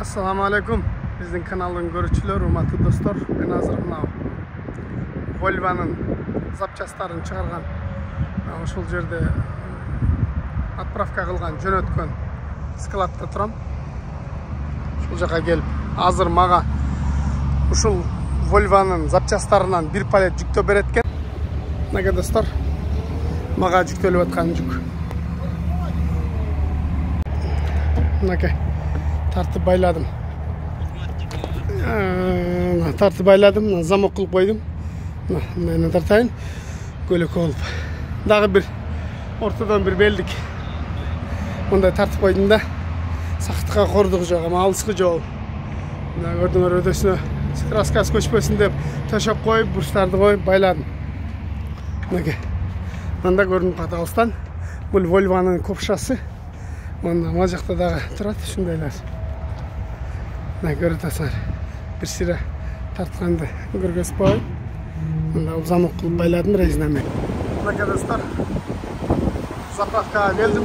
Assalamu alaikum. Bizning kanalın görücüler, hurmatly dostlar. Ben hazır mına Volvo'nun zapçastarini çıkargan. Ошол жерде отправка кылган, жөнөткөн складта турам. Ушул жака келип, азыр мага ушул Volvo'nun запчастарынан бир палет жүктөө берет экен. Мына достор, мага жүктөлүп аткан жүк. Мынакей. Tartıp bayladım. Tartıp bayladım. Zamok kılıp koydum. Mene tartayın. Gölük olup. Dağı bir ortadan bir beldik. Onda tartıp koydum da sakıttığa korduk joğa ama alışkı joğa. Gördüğünüz ödesine kraskası köçmesin dep taşap koyup burçlardı koyup bayladım. Manda gördüm Katalıstan. Bu Volvo'nun kopşası. Onda majakta dağı turat şundaylar. Görüyorsunuz bir sıra tartkandı görgüsü boy. Onda uzamık kılıp bayladım reziname. Arkadaşlar zapravkaya geldim.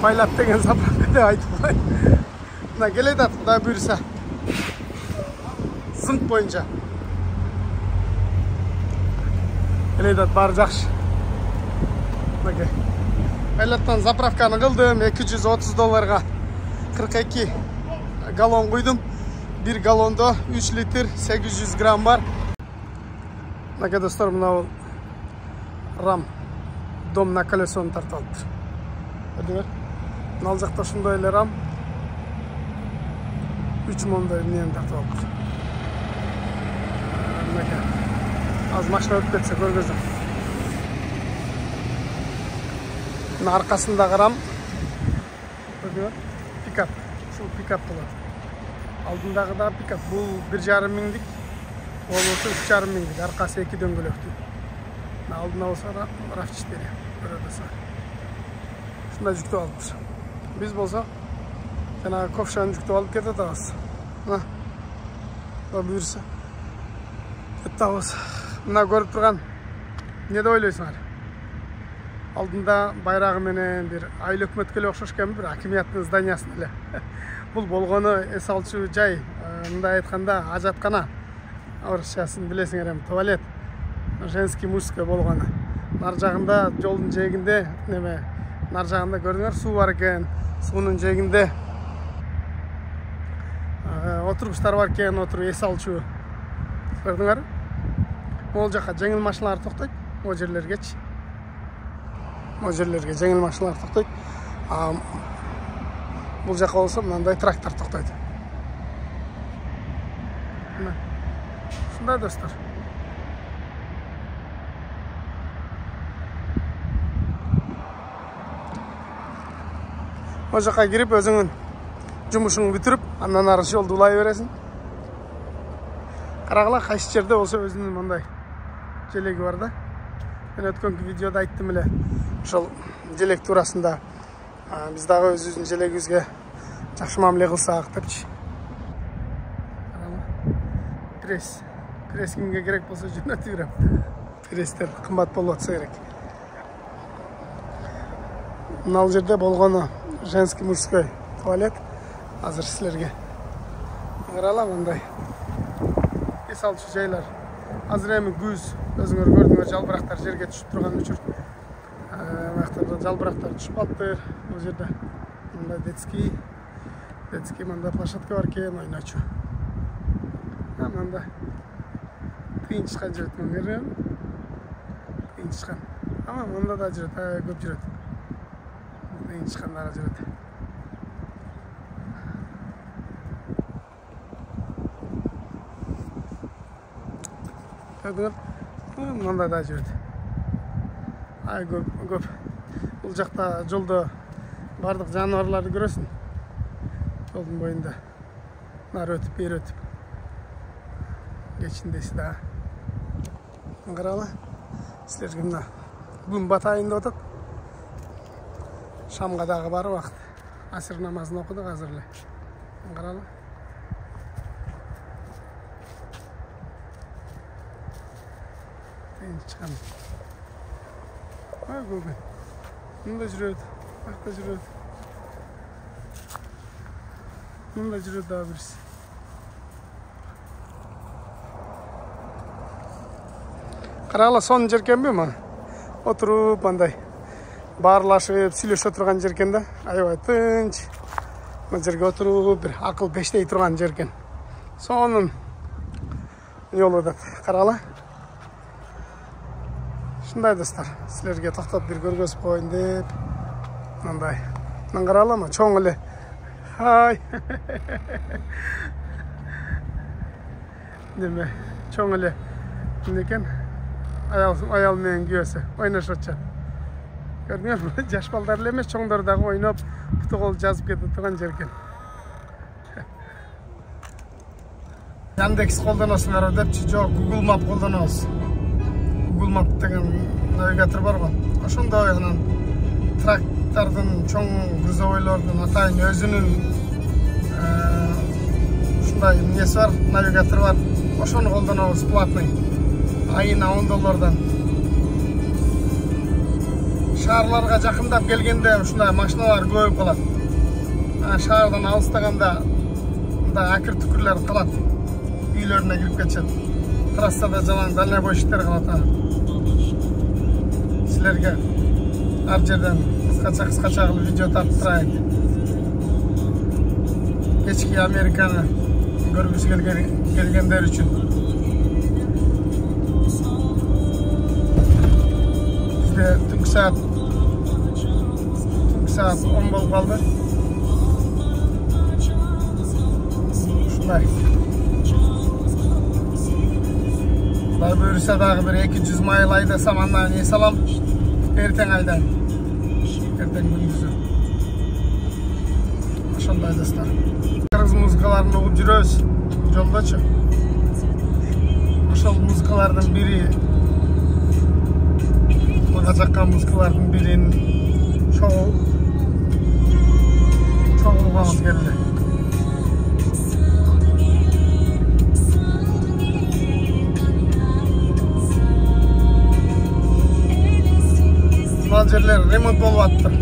Baylat degen zapravkada aytıp koy. Buna geledi atıp daha buyursa. Zınk boyunca. Geledi atıp bari jakşı. Baylattan zapravkаны kıldım $230'ga 42 galon koydum. Bir galonda 3 litre 800 gram var. Arkadaşlar buna ram dom na kolesonu tartıp alıp. Hadi naljakta şundayla ram 3 monda neyini tartıp alıp. Az maşına öpüp etse görgözüm. Arkasında ram pick-up. Şu pick-up болады. Алдындағы да pick-up. Бұл 1,5 миңдік. Ол болса 3,5 миңдік. Арқасы 2 дөңгелектүү. Алдына болса RAV4. Көрөдүсү. Шундай жүктөп алыппыз. Биз болсо жанагы ковшаны жүктөп алып кетет атабыз. Буюрса. Кетабыз. Мына көрүп турган эмне деп ойлойсуңар? Алдында байрагы менен бир айыл өкмөткө эле окшош экен, бир акимияттын зданиясы эле. Бул болгону эс алчу жай, мындай айтканда ажаткана. Орусчасын билесиңер эми, туалет. Женский, мужской болгону. Нар жагында жолдун жээгинде неме, нар жагында көрдүңөр суу бар экен. Суунун жээгинде отургучтар бар экен, отуруп эс алчу. Көрдүңөр? Могул жака жеңил машиналар токтойт, могул жерлергечи. O yerlerge жеңил машиналар токтойт. Бул жака болсо мындай трактор токтойт. Шундай достор. O жака кирип өзүңүн жумушуңду бүтүрүп, андан ары жолду улай бересиң. Карагыла кайсы жерде болсо өзүнүн мындай желеги бар да. Мен өткөнкү видеода айттым эле. Ошол желек туурасында биз дагы өзүбүздүн желегибизге жакшы мамиле кылсак депчи. Пресс кимге керек болсо жөнөтүп берем. Пресстер кымбат болуп атса керек. Мына жерде болгону женский, мужской туалет. Азыр силерге карала мындай эс алчу жайлар. Азыр эми күз, өзүңөр көрдүңөр, жалбырактар жерге түшүп турган учур. Жалбырактар түшүп калыптыр. Бул жерде мындай детский мындай площадка бар экен, ойночу. Мындай кыйынчышкан жүрөт, көрдүңөрбү? Кыйынчышкан. Ама мында да жүрөт, көп жүрөт. Кыйынчышкандар жүрөт. Көрдүңөр? Мында да жүрөт. Ай көп. Бул жакта жолдо бардык жаныбарларды көрөсүң. Жолдун боюнда. Нар өтүп, бери өтүп. Кечиндеси да. Карала. Силерге мына күн батайында отот. Шамга дагы бар убакыт. Асыр намазын окудук азыр эле. Карала. Чыккан. Көбү. Мында жүрөт, акта жүрөт. Munda жүрөт дагы бирisi. Карагыла сонун жеркен бе ма? Отуруп андай баарлашып, сүйлөшө турган жеркен да. Аябай тынч. Мына жерге отуруп бир акыл бештей турган жеркен. Сонун жолу да. Карагыла. Шундай достар, силерге токтоп бир көргөзүп коеюн деп. Мындай. Мына карагыла ма? Чоң эле. Хай. Неме, чоң эле. Эмне экен? Аял менен күйөөсү ойношуп атышат. Көрдүңөрбү? Жаш балдар эле эмес, чоңдор дагы ойноп, путу кол жазып кетип турган жер экен. Яндекс колдоносуңарбы депчи, жок, Google Map колдонобуз. Google Map деген навигатор бар го. Ошондой анан трактордун, чоң грузовойлордун атайын өзүнүн ушундай эмнеси бар, навигатор бар. Ошону колдонобуз платный. Айына $10. Шаарларга жакындап келгенде ушундай машиналар көбөйүп калат. Шаардан алыстаганда мындай акыр-түкүрлөр калат. Үйлөрүнө кирип кетишет. Трассада жалаң дальнобойщиктер калат. Силерге ар жерден кыскача кылып видео тартып турайын. Кечки Американы көргүсү келгендер үчүн. Bizde tüm saat 10 болуп калды. Ушундай. Дай буюрса дагы бир 200 майыл айдасам андан эс алам. Эртең айдайм. Эртең күндүзү. Ошондой достор. Кыргыз музыкаларын угуп жүрөбүз жолдочу. Ошол музыкалардын бири мага жаккан музыкалардын бирин чогулганыбыз келди. Мына жерлер ремонт болуп аттыр.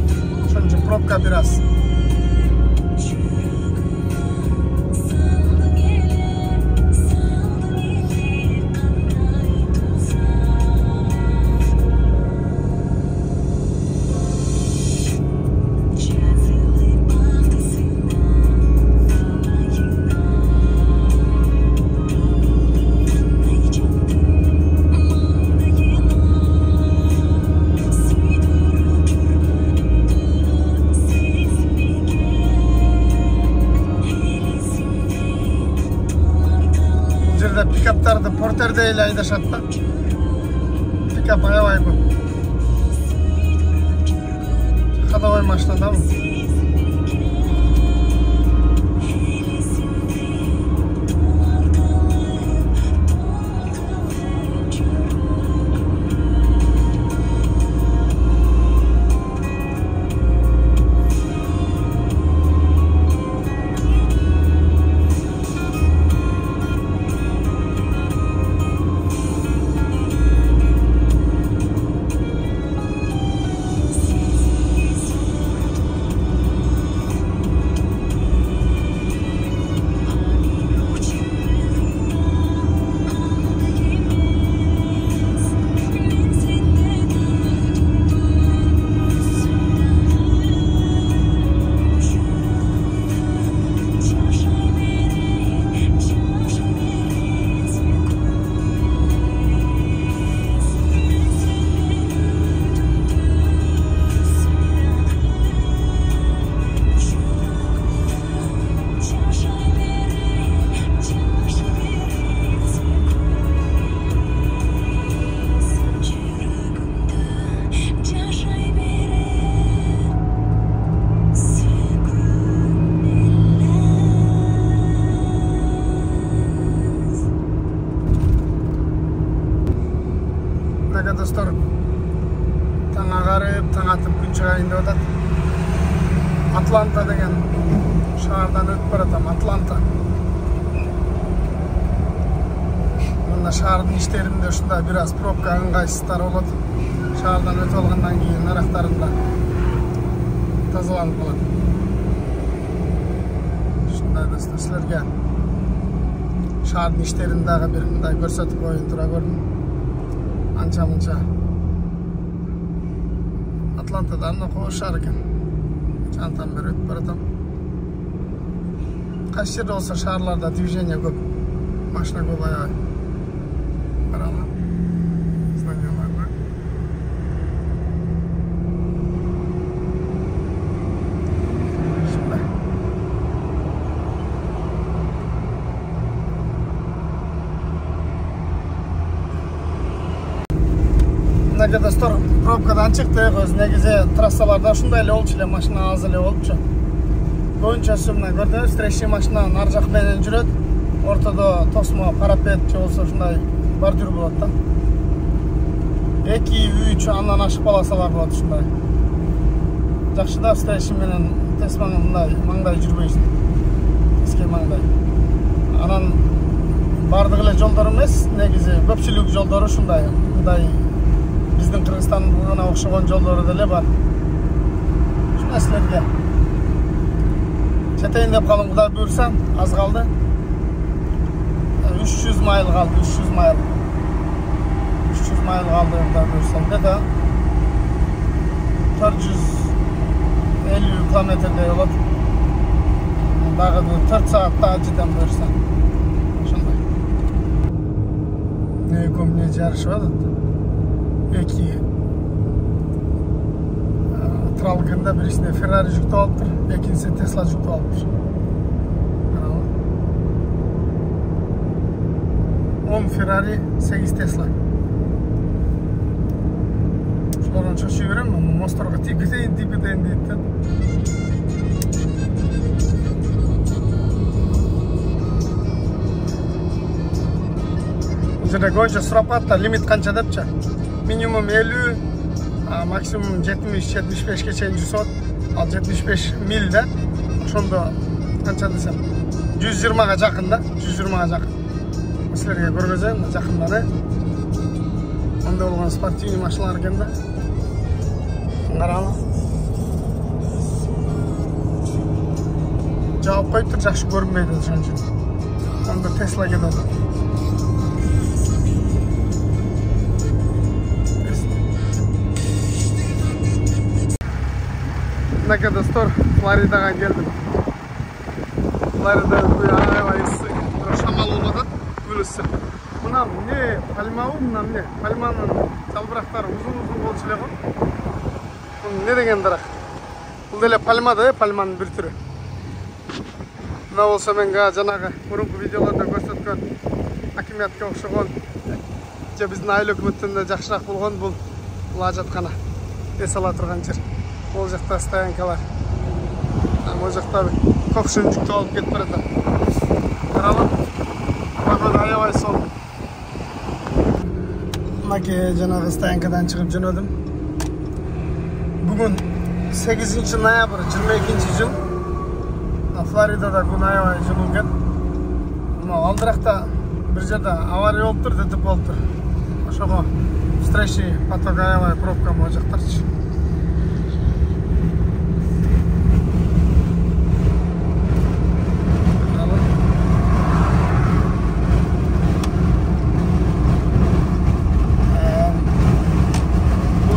Ошон үчүн пробка бир аз. Pikaptарды портерде эле айдашат да. Pikap аябай көп. Ходовой машина да бул. Dostlar, taң agarıp, taң atıp gün çıkayın деп атат. Atlanta деген шаардан өтүп баратам, Атланта. Мына шаардын ичтеринде ушундай бир аз пробка ыңгайсыздар болот. Шаардан өтүп алгандан кийин арактарында тазаланып калат. Ушундай достор, силерге шаардын иштерин дагы бир мындай көрсөтүп коюн тура көрдүм. Анча мынча Атлантада мына кош шаар экен. Чантам бери өтүп баратам. Кайсы жерде болсо шаарларда движение көп. Машина көп аябай. Караңы. Зданияларга. Мына достор, пробкадан чыктык. Өз негизи трассаларда ушундай эле болчу эле, машина аз эле болчу. Көбүнчөсү мына көрдүңүз, встречный машина нар жак менен жүрөт. Ортодо тосмо парапет же болсо ушундай бордюр болот да. 2-3 андан ашык баласалар болот ушундай. Жакшы да встречный менен тез маңдай жүрбөйсүң. Теске маңдай. Анан бардык эле жолдор эмес, негизи көпчүлүк жолдору ушундай. Мындай биздин Кыргызстандагына окшогон жолдору деле бар. Ушундай силерге четейин деп калдым, Кудай буйрса, аз калды. 300 майл kaldı, 300 mail. 300 mail kaldı Kuday buyrsa. Где-то 450 kilometrede yol at. Dagı 4 saat daha cidden buyrsa. Şunday. Ne komune жарышып атат. Эки тралгында бирисине Ferrari жүктөп алыптыр, экинчисине Tesla жүктөп алыптыр. 10 Ferrari, 8 Tesla. Şulardan çoşuyu verem mi? Mostorga tip-teyin deyip de. Bu жерде көбүнчө сурап атты, лимит канча депчи. Минимум 50, максимум 70-75ке чейин жүрсөт. Ал 75 миль да. Ошондо канча десем 120га жакын да, 120га жакын. Силерге көргөзөйүн жакындан. Анда болгон спортивный машиналар экен да. Караңыз. Жаап коюптур, жакшы көрүнбөйт ошон үчүн. Анда Tesla кетет. Мына достор, Флоридага келдим. Флорида аябай шамал болуп атат. Мына не пальма, мына не пальманын жалбырактары узун болчу эле го. Не деген дарак? Бул деле пальма да, пальманын бир түрү. Мына болсо мен жанагы мурунку видеолордо көрсөткөн акимиятка окшогон же биздин айыл өкмөттүндө жакшыраак болгон бул ажаткана. Эс ала турган жер. Ол жакта стоянкалар. Ал жакта кокшун жүктөп алып кетип барат. Караңыз. Аябай сол. Маке жанагы стоянкадан чыгып жөнөдүм. Бүгүн 8 ноябрь 22 жыл. Флоридада күн аябай жылуу экен. Алдыракта бир жерде авария болуптур, ДТП болуптур. Ошого встречный поток аябай пробка могу жактарчы.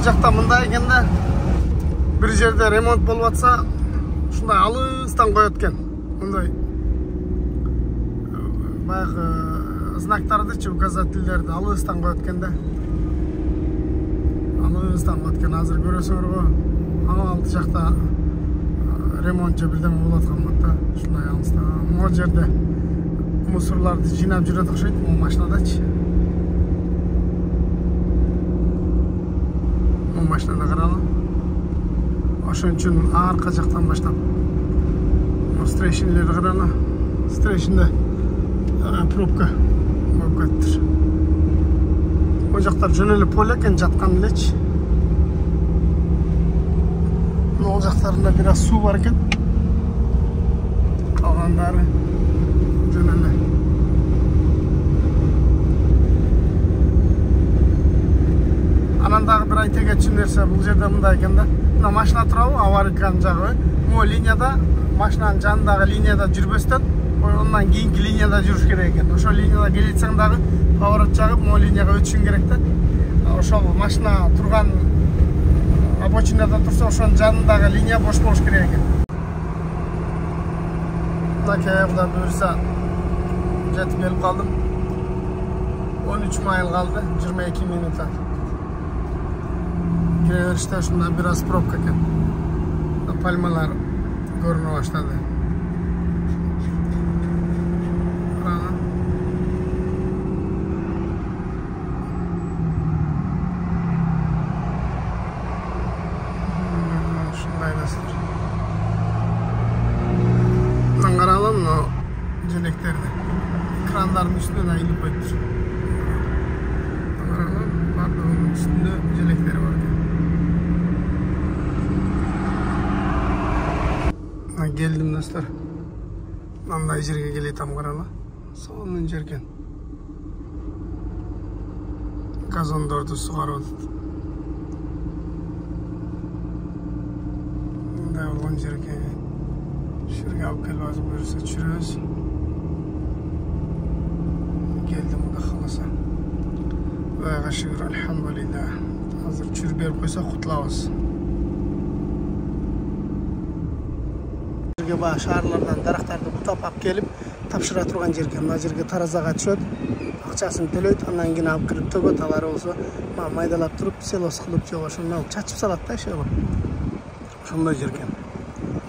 Жақта мындай экен да, бир жерде ремонт болуп атса, ушундай алыстан коет экен. Мындай баягы знактарды, указательдерди алыстан коет экен да. Алыстан коет экен. Азыр көрөсүңөр го, алты жакта ремонт же бирдеме болуп аткан болот да. Ушундай алыстан. Могу жерде мусорларды жыйнап жүрөт окшойт, могу машинадачы. Машинада караңыз. Ошон үчүн арка жактан баштап встречныйлерди караңыз. Встречный пробка болуп кетиптир. Бул жактар жөн эле поле экен, жаткан элечи. Могу жактарында бир аз суу бар экен. Калгандары жөн эле. Анан дагы бир айта кетчү нерсе, бул жерде мындай экен да. Мына машина турабы, аварийканын жагы. Могу линияда, машинанын жанындагы линияда жүрбөстөн Ondan keyinki liniyada жүрүш керек экен. Ошо линияда келетсең дагы поворот жагып, могу линияга өтүшүң керек да. Ошол машина турган обочинада турса, ошонун жанындагы линия бош болуш керек экен. Мынакей Кудай буйрса жетип келип калдым. 13 майл калды, 22 минутта. Кире бериште ушунда бир аз пробка экен. Пальмалар көрүнө баштады. Желектерді крандардың үстіне айылып қойыптыр. Бардығының үстінде желектері бар. Келдім достар. Мындай жерге келетам қаралы. Сонун жерген. Газондорды сугарып атат. Мындай болгон жерге жерге алып келип азыр буюрса түшүрөбүз. Geldim da xalasa. Ve şükür elhamdülillah. Hazır çürü berip koysa kutlavuz. Жерге баа шаарлардан дарактарды бутап алып келип тапшыра турган жерге, мына жерге таразага түшөт, акчасын төлөйт, андан кийин алып кирип төгөт, алар болсо майдалап туруп селос кылып же ошону чачып салат да иши кылып. Ошондой жер экен.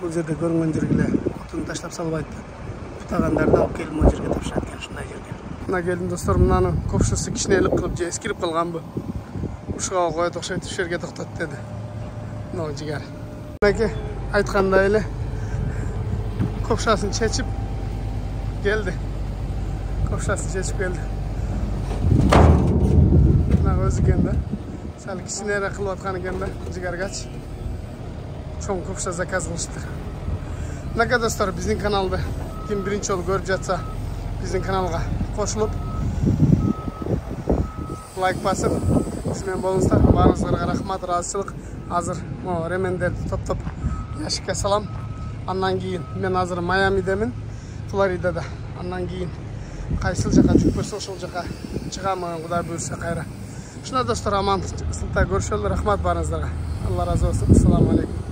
Бул жерде көрүнгөн жерге эле отун таштап салбайт. Бутагандарды алып келип могу жерге тапшырат экен, ушундай жер экен. Мына келдим достор, мынанын копшусу кичинелик кылып же эскирип калганбы? Ушуга коет окшойт, ушул жерге токтот деди. Мына жигер. Мынакей айткандай эле копшасын чечип келди. Копшасын чечип келди. Мына өзү экен да. Сал кичинерээк кылып аткан экен да, жигаргач. Чоң копша заказ кылышты. Мынакей достор, биздин каналды ким биринчи жолу көрүп жатса, биздин каналга кошулуп лайк басып сизмен болуңуздар. Баарыңыздарга рахмат, ыраазычылык. Азыр могу ремендерди топтоп ящикке салам. Андан кийин мен азыр Майамидемин, Флоридада. Андан кийин кайсыл жака жүрүп көрсө ошол жака чыгам, Кудай буйрса кайра. Ушундай достор, аман сылтаа көрүшөлү. Рахмат баарыңыздарга. Алла разы болсун. Ассаламу алейкум.